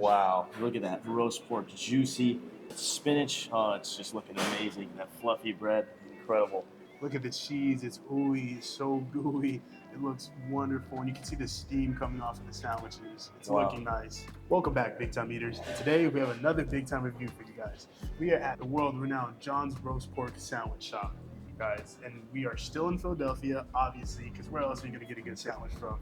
Wow, look at that roast pork, juicy spinach. Oh, it's just looking amazing. That fluffy bread, incredible. Look at the cheese. It's ooey, it's so gooey. It looks wonderful. And you can see the steam coming off of the sandwiches. It's Wow. looking nice. Welcome back, Big Time Eaters. And today we have another Big Time review for you guys. We are at the world-renowned John's Roast Pork Sandwich Shop, guys. And we are still in Philadelphia, obviously, because where else are you going to get a good sandwich from?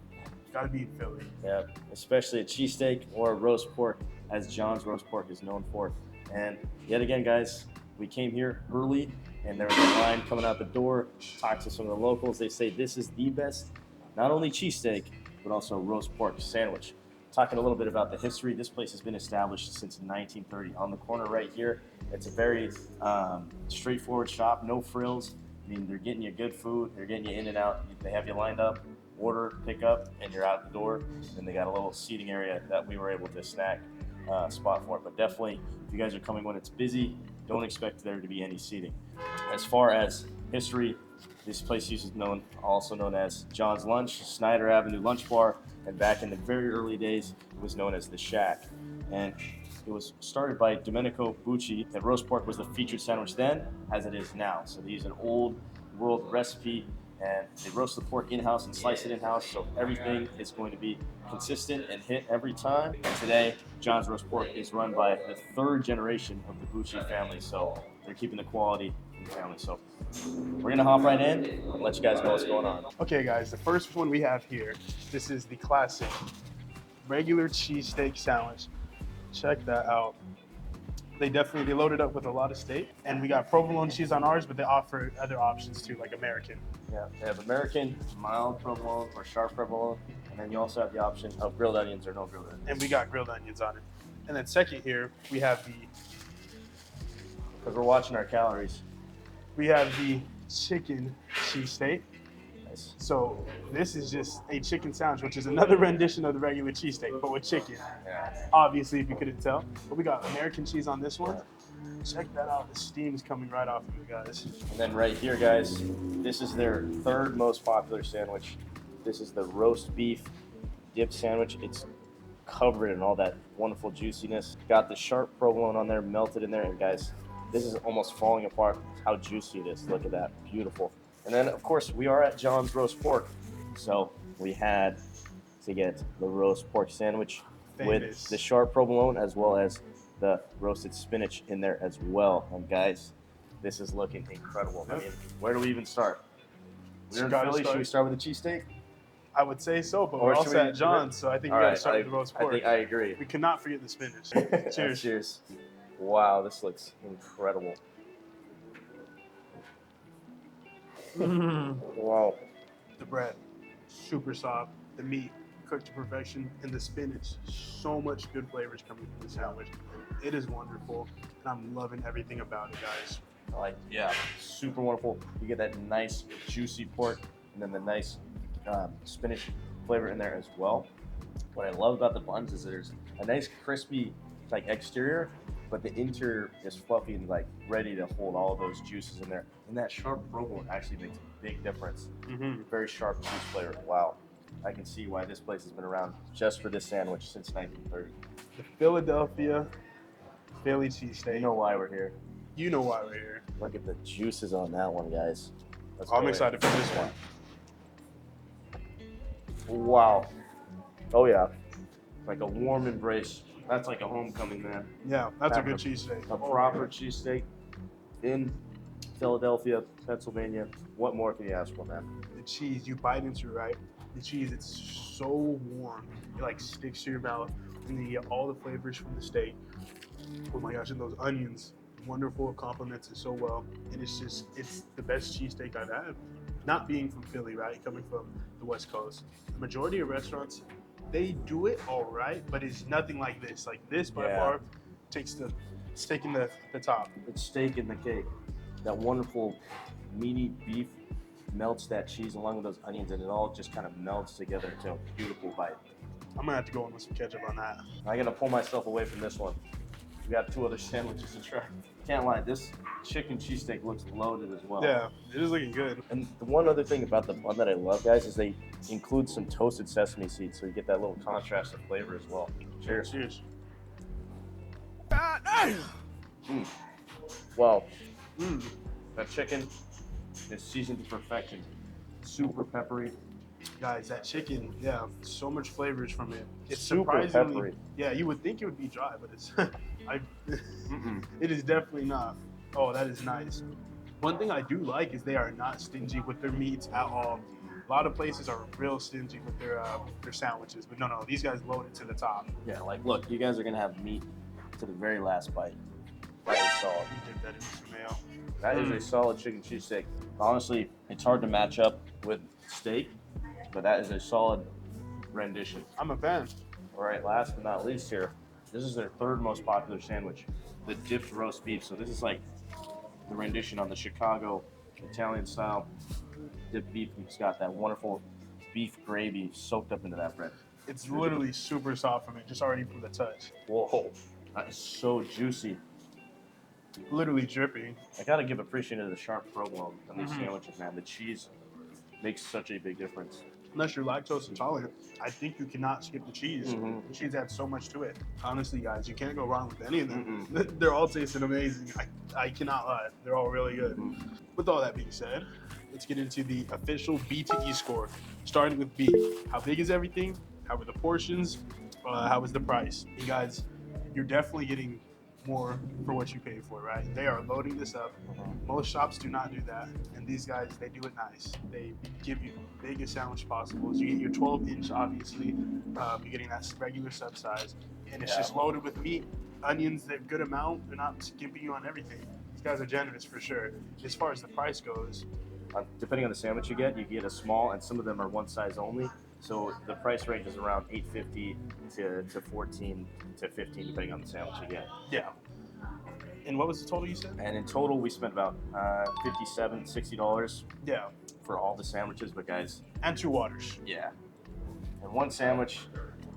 Gotta be in Philly. Yeah, especially a cheesesteak or a roast pork, as John's Roast Pork is known for. And yet again, guys, we came here early, and there was a line coming out the door. Talked to some of the locals. They say this is the best, not only cheesesteak, but also roast pork sandwich. Talking a little bit about the history, this place has been established since 1930 on the corner right here. It's a very straightforward shop, no frills. I mean, they're getting you good food. They're getting you in and out. They have you lined up, order, pick up, and you're out the door. And they got a little seating area that we were able to snag spot for. But definitely, if you guys are coming when it's busy, don't expect there to be any seating. As far as history, this place is also known as John's Lunch, Snyder Avenue Lunch Bar, and back in the very early days, it was known as the Shack. And it was started by Domenico Bucci. The roast pork was the featured sandwich then, as it is now. So they use an old world recipe, and they roast the pork in-house and slice it in-house, so everything is going to be consistent and hit every time. And today, John's Roast Pork is run by the third generation of the Bucci family, so they're keeping the quality in the family. So we're gonna hop right in and let you guys know what's going on. Okay, guys, the first one we have here, this is the classic regular cheesesteak sandwich. Check that out. They load it up with a lot of steak, and we got provolone cheese on ours, but they offer other options too, like American. Yeah, they have American, mild provolone, or sharp provolone, and then you also have the option of grilled onions or no grilled onions. And we got grilled onions on it. And then second here, we have the watching our calories. chicken cheesesteak. Nice. So this is just a chicken sandwich, which is another rendition of the regular cheesesteak, but with chicken. Yeah. Obviously, if you couldn't tell. But we got American cheese on this one. Check that out. The steam is coming right off of it, guys. And then right here, guys, this is their third most popular sandwich. This is the roast beef dip sandwich. It's covered in all that wonderful juiciness. Got the sharp provolone on there, melted in there. And guys, this is almost falling apart how juicy it is. Look at that. Beautiful. And then, of course, we are at John's Roast Pork. So we had to get the roast pork sandwich with the sharp provolone as well as the roasted spinach in there as well. And guys, this is looking incredible. I mean, where do we even start? We're in Philly. Should we start with the cheesesteak? I would say so, but we're also at John's, so I think we got to start with the roast pork. I agree. We cannot forget the spinach. Cheers. Cheers. Wow, this looks incredible. Wow. The bread, super soft. The meat, cooked to perfection. And the spinach, so much good flavors coming from the sandwich. It is wonderful, and I'm loving everything about it, guys. Yeah, super wonderful. You get that nice juicy pork and then the nice spinach flavor in there as well. What I love about the buns is there's a nice crispy exterior, but the interior is fluffy and ready to hold all of those juices in there. And that sharp provolone actually makes a big difference. Very sharp juice flavor. Wow. I can see why this place has been around just for this sandwich since 1930. The Philadelphia Philly cheesesteak. You know why we're here. You know why we're here. Look at the juices on that one, guys. I'm excited for this one. Wow. Oh, yeah. Like a warm embrace. That's like a homecoming, man. Yeah, that's a good cheesesteak. A proper cheesesteak in Philadelphia, Pennsylvania. What more can you ask for, man? The cheese, you bite into it, right? The cheese, it's so warm. It sticks to your mouth, and then you get all the flavors from the steak. Oh my gosh, and those onions, wonderful, complements it so well. And it's the best cheesesteak I've had. Not being from Philly, right? Coming from the West Coast. The majority of restaurants, they do it all right, but it's nothing like this. This by far takes the steak in the top. It's steak in the cake. That wonderful meaty beef melts that cheese along with those onions, and it all just kind of melts together into a beautiful bite. I'm gonna have to go in with some ketchup on that. I gotta pull myself away from this one. We got two other sandwiches to try. Can't lie, this chicken cheesesteak looks loaded as well. Yeah, it is looking good. And the one other thing about the bun that I love, guys, is they include some toasted sesame seeds, so you get that little contrast of flavor as well. Cheers. Cheers. Mm. Well, Mm. that chicken is seasoned to perfection. Super peppery. Guys, that chicken, yeah, so much flavors from it. It's Super surprisingly, peppery. yeah, you would think it would be dry, but it's, I, Mm-mm. it is definitely not. Oh, that is nice. One thing I do like is they are not stingy with their meats at all. A lot of places are real stingy with their sandwiches, but no, these guys load it to the top. Yeah, like look, you guys are gonna have meat to the very last bite. That is solid. Dip that in some mayo. That is a solid chicken cheesesteak. Honestly, it's hard to match up with steak, but that is a solid rendition. I'm a fan. All right, last but not least here, this is their third most popular sandwich, the dipped roast beef. So this is like the rendition on the Chicago Italian style dipped beef. It's got that wonderful beef gravy soaked up into that bread. It's literally super soft from it, just already from the touch. Whoa, that is so juicy. Literally dripping. I gotta give appreciation to the sharp provolone on these sandwiches, man. The cheese makes such a big difference. Unless you're lactose intolerant, I think you cannot skip the cheese. The cheese adds so much to it. Honestly, guys, you can't go wrong with any of them. They're all tasting amazing. I cannot lie. They're all really good. With all that being said, let's get into the official B to E score. Starting with B. How big is everything? How were the portions? How was the price? You guys, you're definitely getting more for what you pay for, right? They are loading this up. Most shops do not do that, and these guys, they do it nice. They give you the biggest sandwich possible. So you get your 12-inch, obviously. You're getting that regular sub size, and it's just loaded with meat, onions, they're good amount. They're not skimping you on everything. These guys are generous for sure. As far as the price goes, Depending on the sandwich you get a small, and some of them are one size only. So the price range is around $8.50 to $14 to $15, depending on the sandwich you get. yeah. And what was the total you said? And in total, we spent about $57, $60 Yeah. for all the sandwiches. But guys, And 2 waters. yeah, and one sandwich,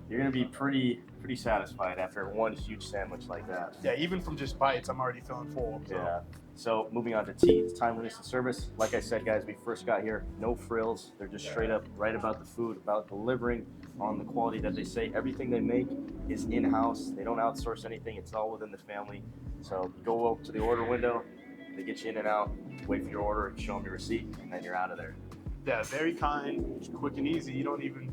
you're gonna be pretty satisfied after one huge sandwich like that. Yeah, even from just bites, I'm already feeling full. So. Yeah. So moving on to T, it's timeliness and service. Like I said, guys, we first got here, no frills. They're just straight up right about the food, about delivering on the quality that they say. Everything they make is in-house. They don't outsource anything. It's all within the family. So you go up to the order window, they get you in and out, wait for your order, show them your receipt, and then you're out of there. Yeah, very kind, quick and easy. You don't even,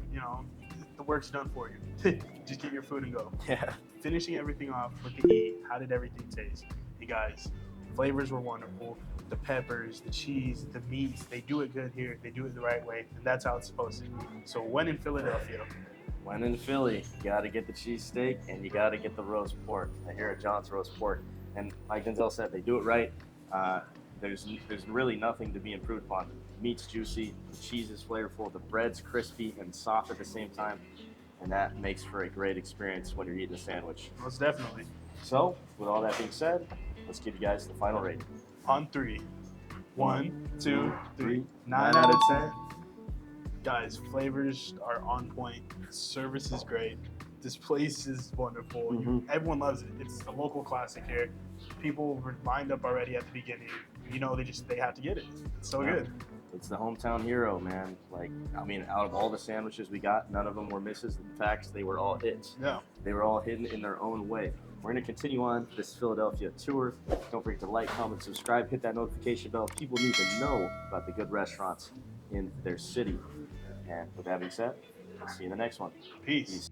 the work's done for you. Just get your food and go. Yeah. Finishing everything off with the E, how did everything taste? You guys, flavors were wonderful. The peppers, the cheese, the meats, they do it good here. They do it the right way, and that's how it's supposed to be. So when in Philadelphia, When in Philly, you got to get the cheesesteak and you got to get the roast pork here at John's Roast Pork. And like Denzel said, they do it right. There's really nothing to be improved upon. The meat's juicy, the cheese is flavorful, the bread's crispy and soft at the same time, and that makes for a great experience when you're eating a sandwich. most definitely. So, with all that being said, let's give you guys the final rating. On 3. 1, 2, 3. 9 9 out of 10. Guys, flavors are on point. Service is great. This place is wonderful. Everyone loves it. It's a local classic here. People were lined up already at the beginning. They have to get it. It's so good. It's the hometown hero, man. Out of all the sandwiches we got, none of them were misses. In fact, they were all hits. Yeah. They were all hidden in their own way. We're going to continue on this Philadelphia tour. Don't forget to like, comment, subscribe, hit that notification bell. People need to know about the good restaurants in their city. And with that being said, I'll see you in the next one. Peace.